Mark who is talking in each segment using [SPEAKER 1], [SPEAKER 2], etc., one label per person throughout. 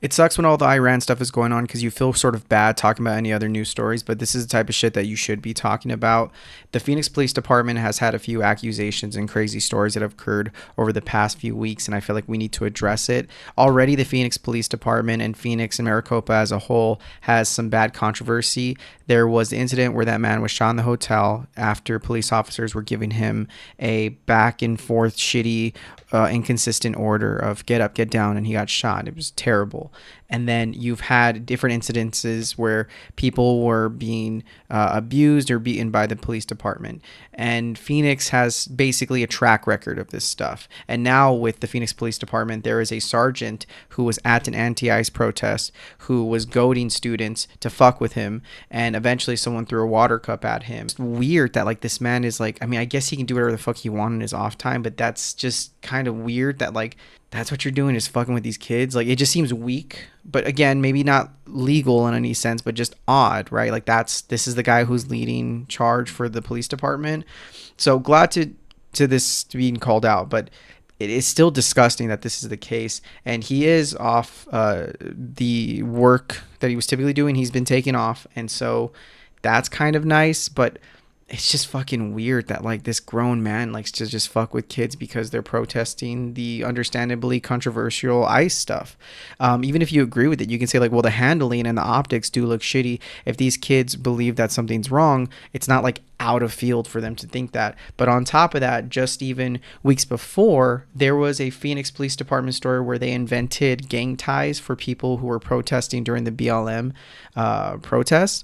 [SPEAKER 1] It sucks when all the Iran stuff is going on because you feel sort of bad talking about any other news stories, but this is the type of shit that you should be talking about. The Phoenix Police Department has had a few accusations and crazy stories that have occurred over the past few weeks, and I feel like we need to address it. Already, the Phoenix Police Department and Phoenix and Maricopa as a whole has some bad controversy. There was the incident where that man was shot in the hotel after police officers were giving him a back and forth shitty, inconsistent order of get up, get down, and he got shot. It was terrible. And then you've had different incidences where people were being abused or beaten by the police department. And Phoenix has basically a track record of this stuff. And now with the Phoenix Police Department, there is a sergeant who was at an anti-ICE protest who was goading students to fuck with him. And eventually someone threw a water cup at him. It's weird that like this man is like, I mean, I guess he can do whatever the fuck he wants in his off time, but that's just kind of weird that like that's what you're doing is fucking with these kids. Like, it just seems weak, but again, maybe not legal in any sense, but just odd, right? Like, this is the guy who's leading charge for the police department. So glad to this being called out, but it is still disgusting that this is the case. And he is off the work that he was typically doing. He's been taken off, and so that's kind of nice, but it's just fucking weird that like this grown man likes to just fuck with kids because they're protesting the understandably controversial ICE stuff. Even if you agree with it, you can say like, well, the handling and the optics do look shitty. If these kids believe that something's wrong, it's not like out of field for them to think that. But on top of that, just even weeks before, there was a Phoenix Police Department story where they invented gang ties for people who were protesting during the BLM protests.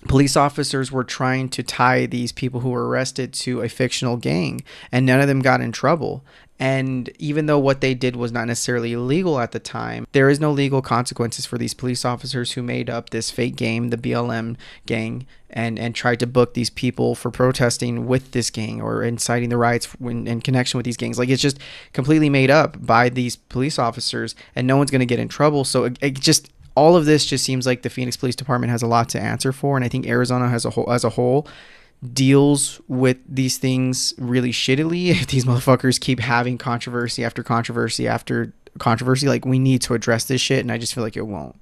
[SPEAKER 1] Police officers were trying to tie these people who were arrested to a fictional gang, and none of them got in trouble. And even though what they did was not necessarily illegal at the time, there is no legal consequences for these police officers who made up this fake game, the BLM gang, and tried to book these people for protesting with this gang or inciting the riots in connection with these gangs. Like, it's just completely made up by these police officers, and no one's going to get in trouble. So it just all of this just seems like the Phoenix Police Department has a lot to answer for, and I think Arizona as a whole deals with these things really shittily. If these motherfuckers keep having controversy after controversy after controversy, like we need to address this shit, and I just feel like it won't.